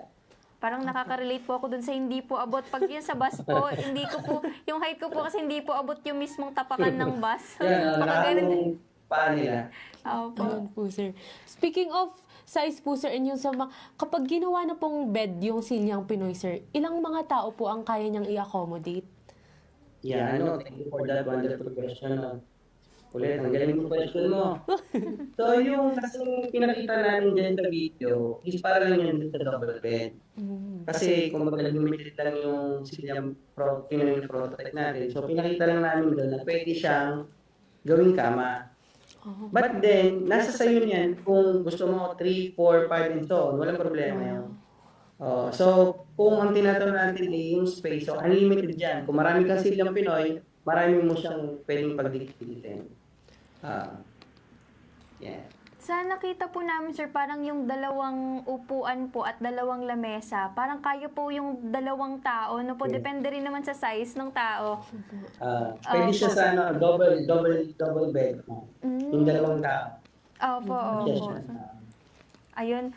Parang nakaka-relate po ako dun sa hindi po abot. Pag yun sa bus po, hindi ko po, yung height ko po kasi hindi po abot yung mismong tapakan ng bus. Yan, Baka ganun. yung paa nila. Opo. Ayun po, sir. Speaking of size po, sir, and yung sa kapag ginawa na pong bed yung Silyang Pinoy, sir, ilang mga tao po ang kaya niyang i-accommodate? Yeah, thank you for that wonderful question. Ulit, ang galing mo question mo. So, yung kasing pinakita namin dyan sa video is para lang yun sa double bed. Kasi kung limited lang yung Silyang Pinoy prototype natin, so pinakita lang namin doon na pwede siyang gawing kama. But then, nasa sayo niyan kung gusto mo 3, 4, 5, and so on, walang problema yun. So, kung ang tinatanong natin ay yung space, so unlimited dyan. Kung marami kang Silyang Pinoy, marami mo siyang pwedeng pagdikitin. Yeah. Sa nakita po namin, sir, parang yung dalawang upuan po at dalawang lamesa, parang kaya po yung dalawang tao, no po? Depende rin naman sa size ng tao. Pwede siya sa double bed. Yung dalawang tao. Opo, opo. Ayun.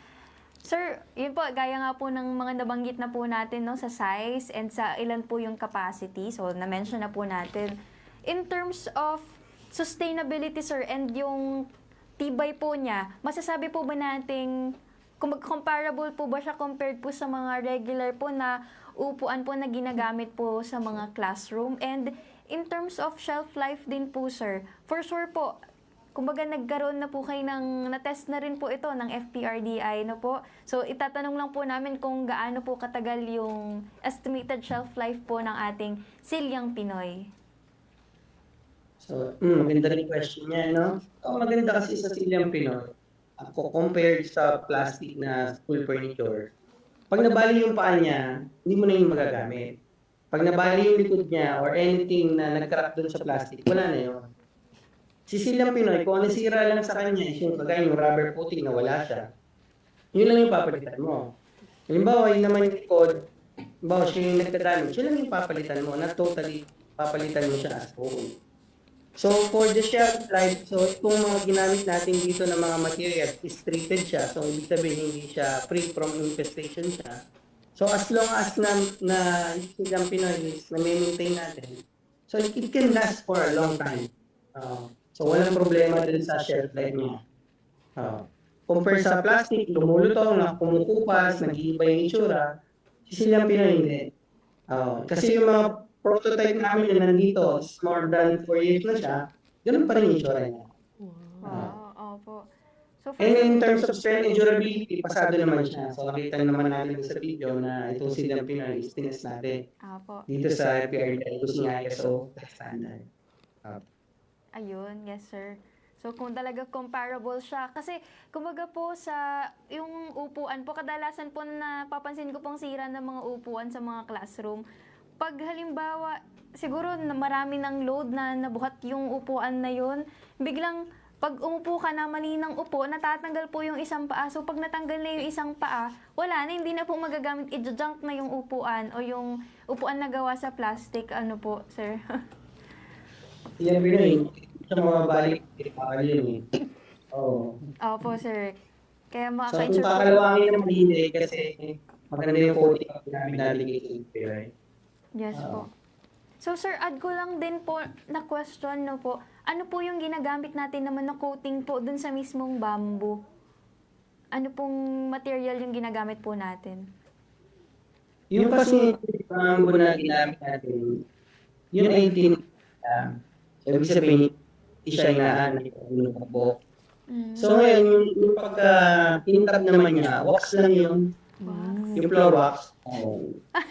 Sir, yun po, gaya nga po ng mga nabanggit na po natin, no, sa size and sa ilan po yung capacity. So, na-mention na po natin. In terms of sustainability, sir, and yung tibay po niya, masasabi po ba nating comparable po ba siya compared po sa mga regular po na upuan po na ginagamit po sa mga classroom? And in terms of shelf life din po, sir, for sure po, kumbaga nagkaroon na po kayo na-test na rin po ito ng FPRDI, no po? So, itatanong lang po namin kung gaano po katagal yung estimated shelf life po ng ating Silyang Pinoy. So, maganda rin question niya, no? Maganda kasi sa Silyang Pinoy, ako compared sa plastic na school furniture, pag nabali yung paa niya, hindi mo na yung magagamit. Pag nabali yung likod niya or anything na nag-crack dun sa plastic, wala na yun. Si Silyang Pinoy, kung nasira lang sa kanya, yung kagaya yung rubber coating na wala siya, yun lang yung papalitan mo. Halimbawa, yun naman yung likod, halimbawa siya yung nagka-damage, yun lang yung papalitan mo, na totally papalitan mo siya as whole. So, for the shelf life, so itong mga ginamit natin dito ng mga materials is treated siya. So, ibig sabihin hindi siya free from infestation siya. So, as long as na Silyang Pinoy is na-maintain natin, so it can last for a long time. So, walang problema din sa shelf life niya. Compare sa plastic, lumulutong, kumukupas, nag-iiba yung itsura, si Silyang Pinoy hindi. Kasi yung mga prototype namin na nandito is more than 4 years na siya, ganun pa rin yung itsura niya. Opo. So, And in terms of strength and durability, pasado naman siya. So nakita naman natin sa video na itong Silyang Pinoy is tinest natin Opo. dito sa FPRDI using ISO standard. Ayun, yes sir. So kung talaga comparable siya, kasi kumbaga po sa yung upuan po, kadalasan po na napapansin ko pong sira ng mga upuan sa mga classroom. Pag halimbawa, siguro na marami ng load na nabuhat yung upuan na yun, biglang pag umupo ka na maninang upo, natatanggal po yung isang paa. So pag natanggal na yung isang paa, wala na, hindi na po magagamit, i-junk na yung upuan o yung upuan na gawa sa plastic. Ano po, sir? Silyang Pinoy, sa mga balik, yun eh. Opo, sir. Kaya So kung maka-ensure po. kakalawangin naman hindi kasi maganda yung coating ang namin naligay sa FPRDI. Yes po. So sir, add ko lang din po na question, no po. Ano po yung ginagamit natin naman na coating po dun sa mismong bamboo? Ano pong material yung ginagamit po natin? Yung kasi bamboo na ginamit natin, yun ay so ibig sabihin, hindi siya inaanay yung kabok. So ngayon, yung pagka-tintab naman niya, wax lang yun. Yung floor wax.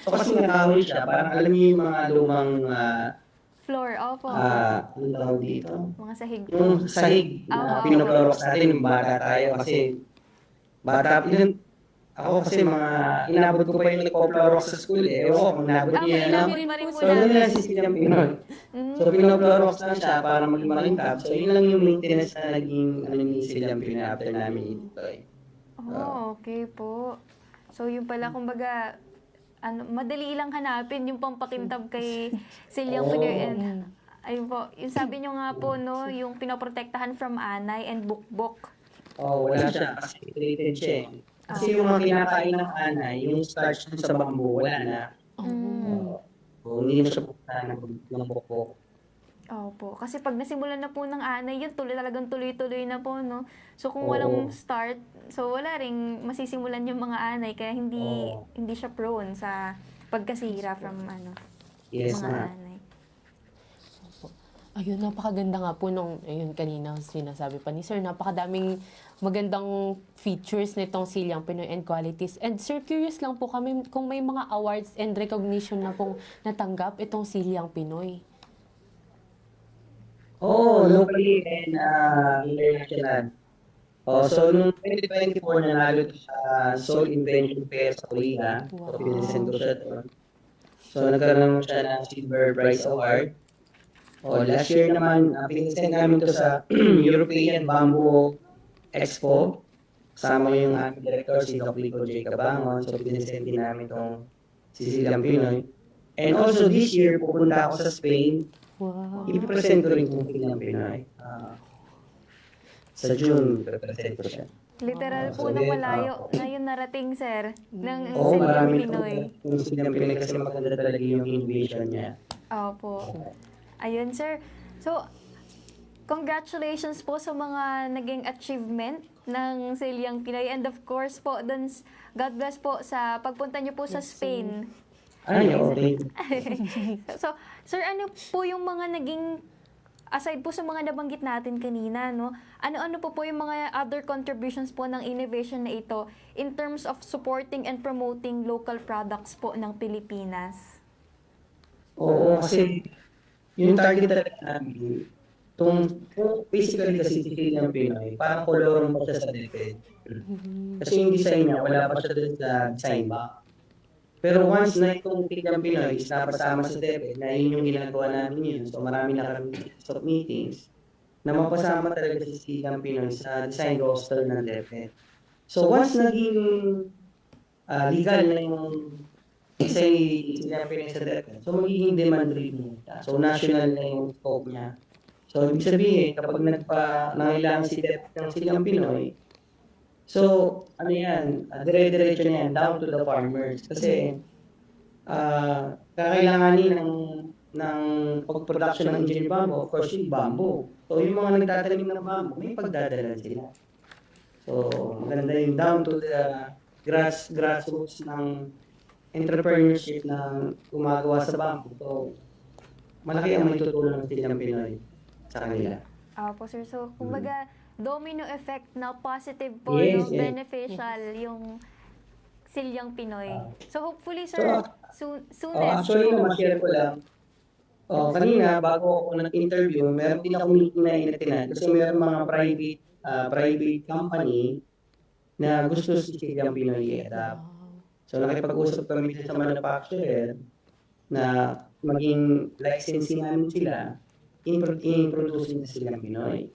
So kasi nakahoy siya, parang alam niyo yung mga lumang Floor, opo. ano tawag dito? Mga sahig po. Yung sahig na pinofloor wax natin, yung bata tayo kasi bata, yun, ako kasi mga inabot ko pa yung nagpo-floor wax sa school eh. Ewan ko kung inabot niya yan. Inabot pa rin po So yun namin. lang si Silyang Pinoy. So pinofloor wax lang siya para maging makintab. So yun lang yung maintenance na naging ano ni Silyang Pinoy after namin i-deploy. Oh, okay po. So, yung pala, kumbaga, madali lang hanapin yung pampakintab kay Silyang Pinoy. And, ayun po, yung sabi nyo nga po, no, yung pinoprotektahan from anay and bukbok. Wala siya kasi related siya eh. Kasi yung mga kinakain ng anay, yung starch dun sa bamboo, wala na. Hindi na siya pupunta ng bukbok. Opo. Kasi pag nasimulan na po ng anay, yun talagang tuloy-tuloy na po, no? So, kung walang start, so wala ring masisimulan yung mga anay, kaya hindi siya prone sa pagkasira from Yes, mga ma'am. anay. Ayun, napakaganda nga po nung, ayun, kanina sinasabi pa ni Sir, napakadaming magandang features nitong Silyang Pinoy and qualities. And Sir, curious lang po kami kung may mga awards and recognition na pong natanggap itong Silyang Pinoy. Locally and international. So, noong 2024, nanalo ito sa Seoul Invention Fair sa Korea. So, pinasend ko siya doon. So, nagkaroon siya ng Silver Prize Award. Last year naman, pinasend namin ito sa European Bamboo Expo. Kasama yung aming director, si Doc Lico J. Cabangon. So, pinasend din namin itong si Silyang Pinoy. And also, this year, pupunta ako sa Spain. Wow. I-present ko rin kung Silyang Pinoy. Sa June, i-present ko siya. Literal po ng malayo na yung narating, sir, ng Oo, Silyang marami Pinoy. yung Silyang Pinoy kasi maganda talaga yung innovation niya. Opo. Ayun, sir. So, congratulations po sa mga naging achievement ng Silyang Pinoy. And of course po, God bless po sa pagpunta niyo po sa Spain. Ay, okay. So, sir, ano po yung mga naging, aside po sa mga nabanggit natin kanina, no? Ano-ano po yung mga other contributions po ng innovation na ito in terms of supporting and promoting local products po ng Pilipinas? Oo, kasi yung target talaga namin, basically kasi si Silyang Pinoy, parang kolorong pa siya sa DepEd. Kasi yung design niya, wala pa siya dun sa design box. Pero once na itong Silyang Pinoy is napasama sa DepEd, na yun yung ginagawa namin yun. So marami na kami stop meetings na mapasama talaga si Silyang Pinoy sa design roster ng DepEd. So once naging legal na yung design ni Silyang Pinoy sa DepEd, so magiging demand driven siya. So national na yung scope niya. So ibig sabihin, kapag nangailangan si DepEd ng Silyang Pinoy, so, dire-diretso na yan, down to the farmers. Kasi, kakailanganin ng pag-production ng engineered bamboo, of course, yung bamboo. So, yung mga nagtatanim ng bamboo, may pagdadalan sila. So, maganda yung down to the grassroots ng entrepreneurship na gumagawa sa bamboo. So, malaki ang may tutulong ng Silyang Pinoy sa kanila. Opo, sir. So, kumbaga, domino effect na positive po, Yes, yung yes. beneficial, yung Silyang Pinoy. So, hopefully, sir, soonest. Actually, ma-share ko lang. Kanina, bago ako nag-interview, meron din ako meeting na inatinan kasi meron mga private company na gusto si Silyang Pinoy i-adapt. So, nakipag-usap kami sa manufacturer na maging licensing namin sila in-producing na Silyang Pinoy.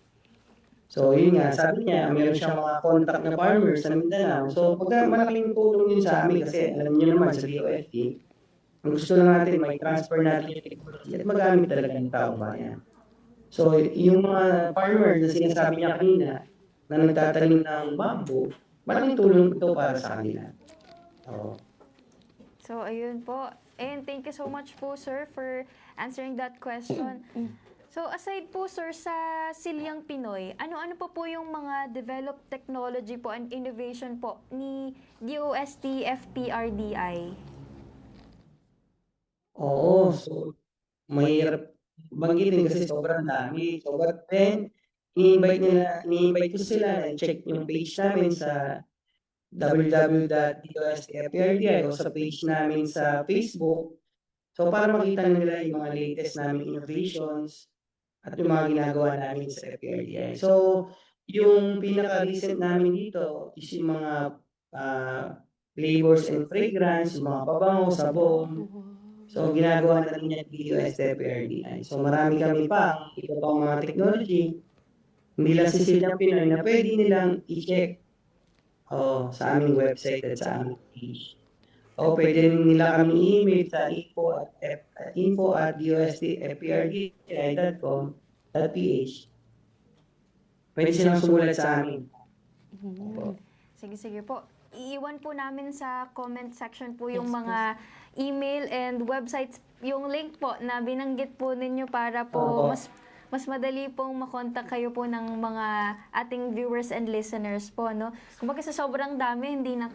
So, yun nga, sabi niya, meron siyang mga contact na farmers sa Mindanao. So, pagka malaking tulong yun sa amin kasi alam niyo naman sa DOFT, ang gusto lang natin, may transfer natin yung technology at magamit talaga ng taong bayan. So, yung mga farmers na sinasabi niya kanina na nagtatanim ng bamboo, malaking tulong ito para sa kanila. So, ayun po. And thank you so much po, sir, for answering that question. So, aside po, sir, sa Silyang Pinoy, ano-ano pa po yung mga developed technology po and innovation po ni DOST FPRDI? Oo, so mahirap banggitin kasi sobrang dami. So, but then, ini-invite ko sila na check yung page namin sa www.dostfprdi o sa page namin sa Facebook. So, para makita nila yung mga latest namin innovations at yung mga ginagawa namin sa FPRDI. So, yung pinaka-recent namin dito is yung mga flavors and fragrance, yung mga pabango, sabon. So, ginagawa na rin niya dito sa FPRDI. So, marami kami pa, iba pang mga technology, hindi lang si Silyang Pinoy na pwede nilang i-check sa aming website at sa aming page. O pwede rin nila kami email sa info@dostfprd.com.ph. Pwede silang sumulat sa amin. Opo. Sige po. Iiwan po namin sa comment section po yung Yes, mga email and websites, yung link po na binanggit po ninyo para po Opo. mas madali pong makontak kayo po ng mga ating viewers and listeners po, no? Kumbaga sa sobrang dami, hindi na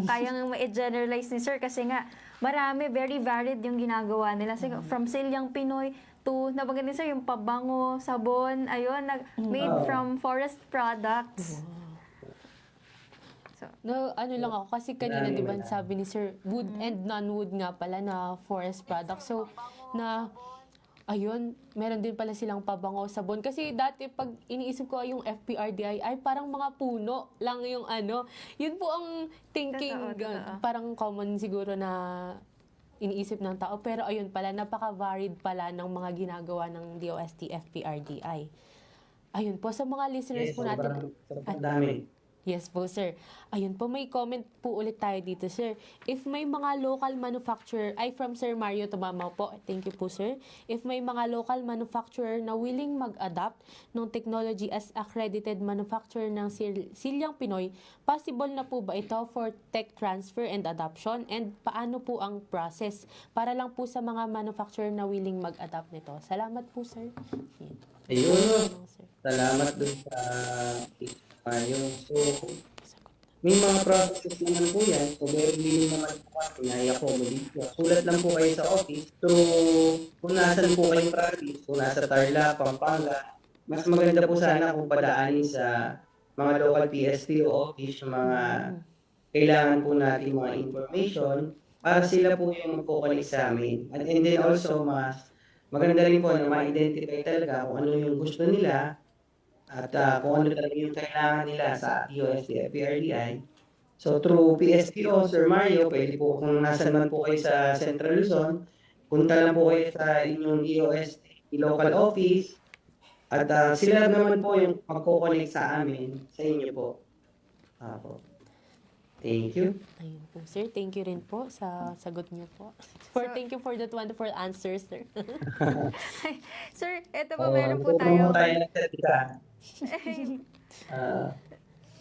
kayang ma-generalize ni Sir kasi nga marami, very varied yung ginagawa nila. From Silyang Pinoy to, nabanggit ni Sir, yung pabango, sabon, ayun, made from forest products. No, ano lang ako, kasi kanina, di ba, sabi ni Sir, wood and non-wood nga pala na forest product. So, ayun, meron din pala silang pabango, sabon. Kasi dati, pag iniisip ko yung FPRDI, ay parang mga puno lang yung ano. Yun po ang thinking, Totoo. parang common siguro na iniisip ng tao. Pero ayun pala, napaka-varied pala ng mga ginagawa ng DOST FPRDI. Ayun po, sa mga listeners po natin. Sobrang dami. Yes po, sir. Ayun po, may comment po ulit tayo dito, sir. If may mga local manufacturer, ay from Sir Mario Tumamaw po. Thank you po, sir. If may mga local manufacturer na willing mag-adapt ng technology as accredited manufacturer ng Silyang Pinoy, possible na po ba ito for tech transfer and adoption? And paano po ang process para lang po sa mga manufacturer na willing mag-adapt nito? Salamat po, sir. Yan. Ayun. Sir. Salamat dun sa Mario. So, may mga processes naman po yan. So, very willing naman po kami na i-accommodate po. Sulat lang po kayo sa office. So, kung nasan po kayong practice, kung nasa Tarlac, Pampanga, mas maganda po sana kung padaanin sa mga local PSTO office, yung mga kailangan po natin mga information para sila po yung magkukonnect sa amin. And then also, mas maganda rin po na ma-identify talaga kung ano yung gusto nila at kung ano talaga yung kailangan nila sa DOST FPRDI. So through PSTO, Sir Mario, pwede po kung nasan man po kayo sa Central Luzon, punta lang po kayo sa inyong DOST local office at sila naman po yung magkoconnect sa amin, sa inyo po. Thank you. Ayun po, sir. Thank you rin po sa sagot niyo po. Thank you for that wonderful answer, sir. Sir, eto po, meron po tayo.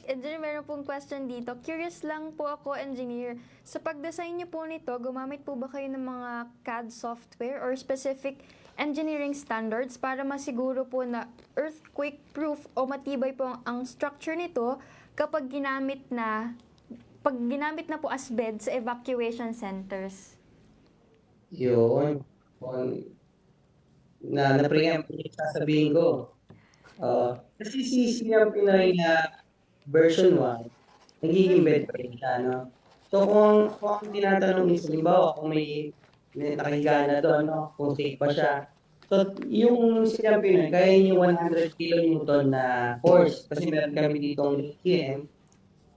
Engineer, meron pong question dito. Curious lang po ako, engineer. Sa pag-design niyo po nito, gumamit po ba kayo ng mga CAD software or specific engineering standards para masiguro po na earthquake-proof o matibay po ang structure nito kapag ginamit na po as bed sa evacuation centers? Yun. Na-preempt yung sasabihin ko. Kasi si Silyang Pinoy na version 1, nagiging bed pa rin siya, no? So, kung ang tinatanong is, halimbawa, kung may nakahiga na doon, no? Kung safe pa siya. So, yung Silyang Pinoy, kaya yung 100 kilonewton na force, kasi meron kami ditong KM,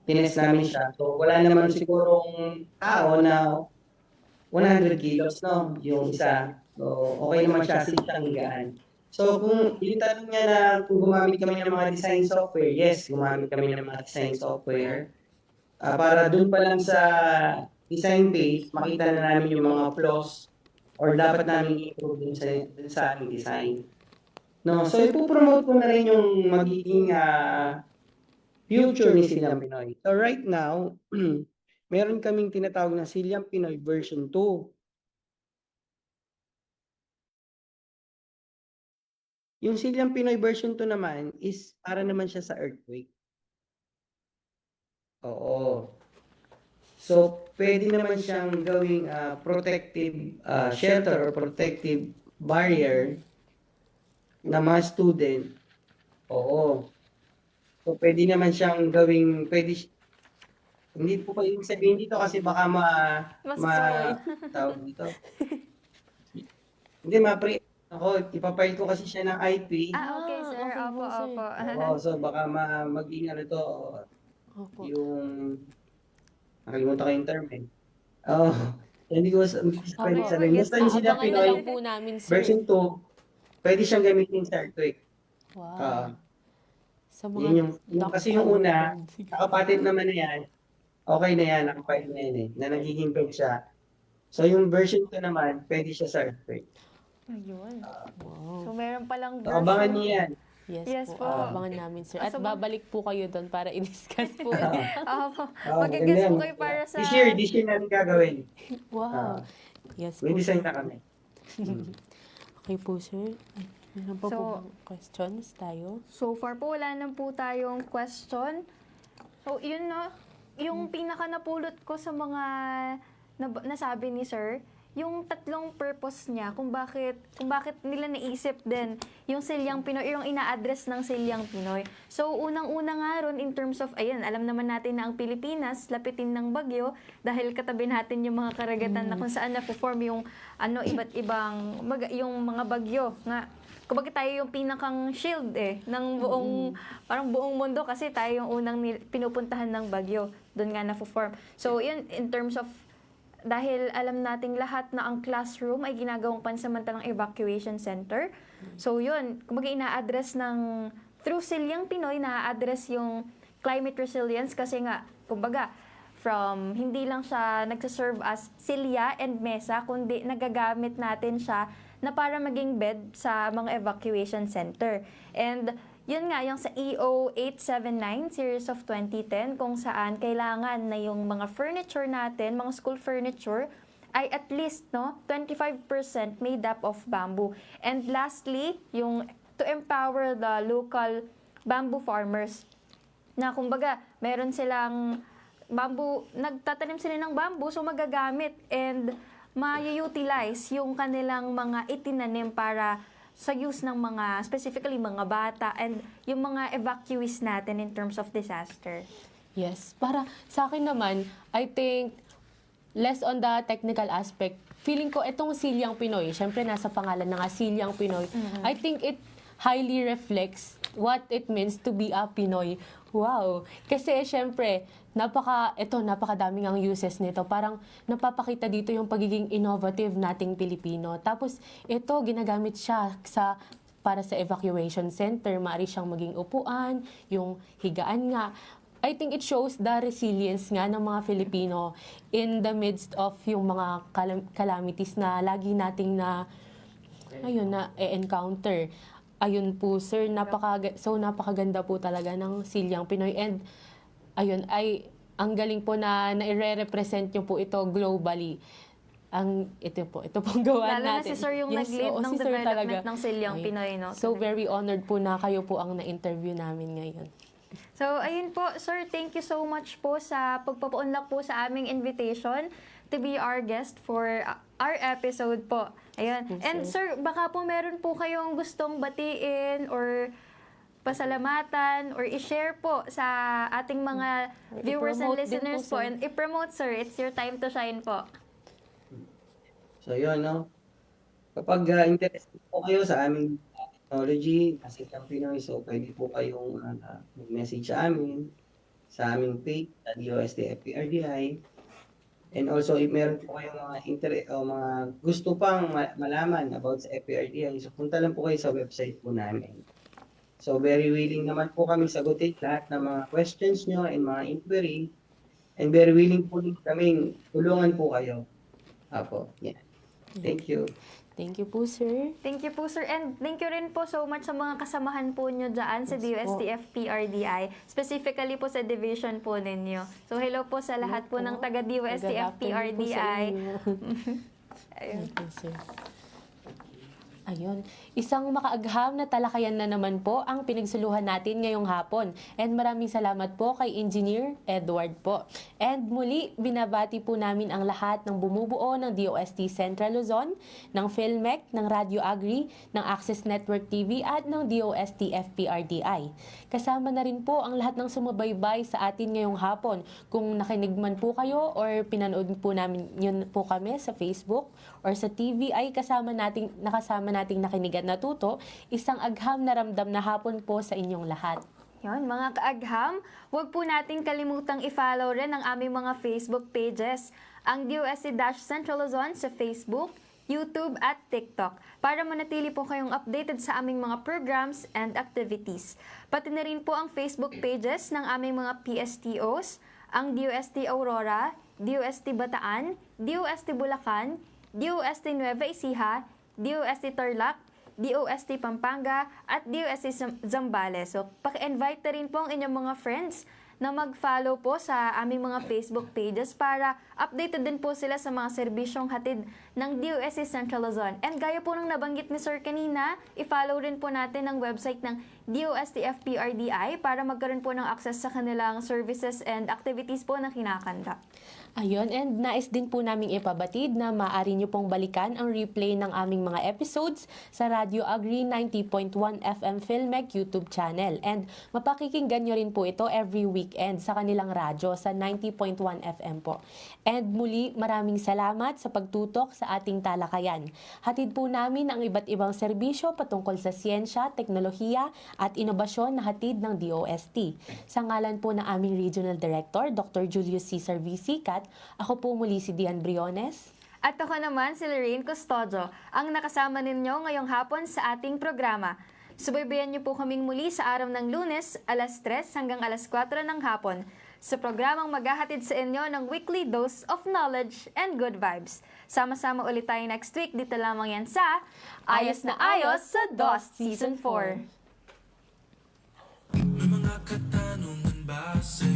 tinest namin siya. So, wala naman sigurong tao na 100 kilos, no? Yung isa. So, okay naman siya, siyang higaan. So, kung yung tanong niya na kung gumamit kami ng mga design software, yes, gumamit kami ng mga design software. Para dun pa lang sa design page, makita na namin yung mga flaws or dapat namin i-improve dun sa aming design. No, so ipopromote ko na rin yung magiging future ni Silyang Pinoy. So right now, meron kaming tinatawag na Silyang Pinoy version 2. Yung Silyang Pinoy version 2 naman is para naman siya sa earthquake. Oo. So, pwede naman siyang gawing protective shelter or protective barrier na mga student. Oo. So, pwede naman siyang gawing, hindi po kayo sabihin dito kasi baka tawag dito. Hindi, ako, ipapile ko kasi siya ng IP. Okay, sir. Okay po, Opo, sir. opo. So baka maging Opo. yung, nakalimutan ko yung term eh. Hindi ko pwede sabihin. Basta yung Silyang Abangan na Pinoy lang po namin, sir. version 2, pwede siyang gamitin sa earthquake. Wow. Sa mga Yung kasi yung una, kapatid naman na yan, okay na yan, nakapile na yan na nagiging bed siya. So yung version 2 naman, pwede siya sa earthquake. Ayun. Wow. So, meron palang So, abangan niyo yan. Yes, Yes po. po. Abangan namin, sir. At So, babalik po kayo doon para i-discuss po. po. Oo, Mag-guess maganda po yan. kayo para sa... This year namin gagawin. Wow. Yes po. May design na kami. Okay po, sir. Ay, meron pa po So, bang questions tayo? So far po, wala na po tayong question. So, yun no, yung pinaka napulot ko sa mga nasabi ni Sir, yung tatlong purpose niya kung bakit nila naisip din yung Silyang Pinoy, yung ina-address ng Silyang Pinoy. So, unang-una nga ron in terms of, ayan, alam naman natin na ang Pilipinas, lapitin ng bagyo, dahil katabi natin yung mga karagatan na kung saan na-perform yung iba't ibang, yung mga bagyo nga. Kumbaga tayo yung pinakang shield ng buong, parang buong mundo kasi tayo yung unang pinupuntahan ng bagyo. Doon nga na-form. So, yun, in terms of, dahil alam nating lahat na ang classroom ay ginagawang pansamantalang evacuation center. So, yun, kumbaga ina-address through Silyang Pinoy, na-address yung climate resilience kasi nga, kumbaga, hindi lang siya nagsaserve as silya and mesa, kundi nagagamit natin siya na para maging bed sa mga evacuation center. And yun nga, yung sa EO 879 series of 2010, kung saan kailangan na yung mga furniture natin, mga school furniture, ay at least 25% made up of bamboo. And lastly, yung to empower the local bamboo farmers na kumbaga meron silang bamboo, nagtatanim sila ng bamboo, so magagamit and ma-utilize yung kanilang mga itinanim para sa use ng mga, specifically mga bata and yung mga evacuees natin in terms of disaster. Yes. Para sa akin naman, I think less on the technical aspect. Feeling ko itong Silyang Pinoy, syempre nasa pangalan na nga Silyang Pinoy, I think it highly reflects what it means to be a Pinoy. Wow! Kasi syempre, napakadaming ang uses nito. Parang napapakita dito yung pagiging innovative nating Pilipino. Tapos ito, ginagamit siya para sa evacuation center. Maaari siyang maging upuan, yung higaan nga. I think it shows the resilience nga ng mga Filipino in the midst of yung mga calamities na lagi nating na-encounter. Ayun po, sir, napakaganda po talaga ng Silyang Pinoy. And ayun, ang galing po na nire-represent nyo po ito globally. Ito pong gawa Lalo natin. na si Sir yung nag-lead ng si Sir development talaga. ng Silyang Pinoy, no? So, very honored po na kayo po ang na-interview namin ngayon. So, ayun po, Sir, thank you so much po sa pagpapaunlak po sa aming invitation to be our guest for our episode po. Ayun. And Sir, baka po meron po kayong gustong batiin or pasalamatan or i-share po sa ating mga viewers and I-promote din listeners po, po. sir. And i-promote, Sir. It's your time to shine po. So yun, kapag interested po kayo sa aming technology, kasi ang Pinoy, so pwede po kayong mag-message sa amin, sa aming page, sa DOST FPRDI. And also, if meron po kayong mga gusto pang malaman about sa FPRDI, so punta lang po kayo sa website po namin. So, very willing naman po kami sagutin lahat ng mga questions nyo and mga inquiry. And very willing po din kami tulungan po kayo. Apo, yeah. Thank you. Thank you po, sir. Thank you po, Sir. And thank you rin po so much sa mga kasamahan po nyo dyan sa DOST FPRDI, specifically po sa division po ninyo. So, hello po sa lahat po ng taga-DOST FPRDI. Ayun po, sir. Ayun. Isang makaagham na talakayan na naman po ang pinagsuluhan natin ngayong hapon. And maraming salamat po kay Engineer Edward po. And muli, binabati po namin ang lahat ng bumubuo ng DOST Central Luzon, ng PhilMec, ng Radio Agri, ng Access Network TV at ng DOST FPRDI. Kasama na rin po ang lahat ng sumubaybay sa atin ngayong hapon. Kung nakinig man po kayo or pinanood po namin yun po kami sa Facebook or sa TV ay nakasama nating nakinig at natuto, isang agham na ramdam na hapon po sa inyong lahat. Yun, mga kaagham, huwag po nating kalimutang i-follow rin ang aming mga Facebook pages. Ang DOST Central Luzon sa Facebook, YouTube at TikTok para manatili po kayong updated sa aming mga programs and activities. Pati na rin po ang Facebook pages ng aming mga PSTOs, ang DOST Aurora, DOST Bataan, DOST Bulacan, DOST Nueva Ecija, DOST Tarlac, DOST Pampanga, at DOST Zambales. So, paki-invite na rin po ang inyong mga friends na mag-follow po sa aming mga Facebook pages para updated din po sila sa mga serbisyong hatid ng DOST Central Luzon. And gaya po ng nabanggit ni Sir kanina, i-follow rin po natin ang website ng DOST FPRDI para magkaroon po ng access sa kanilang services and activities po na kinakanta. Ayun, and nais din po naming ipabatid na maaari nyo pong balikan ang replay ng aming mga episodes sa Radio Agri 90.1 FM Filmec YouTube channel. And mapakikinggan nyo rin po ito every weekend sa kanilang radyo sa 90.1 FM po. And muli, maraming salamat sa pagtutok sa ating talakayan. Hatid po namin ang iba't ibang serbisyo patungkol sa siyensya, teknolohiya at inobasyon na hatid ng DOST. Sa ngalan po ng aming Regional Director, Dr. Julius Cesar V. Sicat, ako po muli si Dian Briones. At ako naman si Lorraine Custodio, ang nakasama ninyo ngayong hapon sa ating programa. Subaybayan niyo po kaming muli sa araw ng Lunes, alas 3 hanggang alas 4 ng hapon, sa programang maghahatid sa inyo ng weekly dose of knowledge and good vibes. Sama-sama ulit tayo next week, dito lamang yan sa Ayos na Ayos sa DOST Season 4. May mga katanungan ba sa'yo?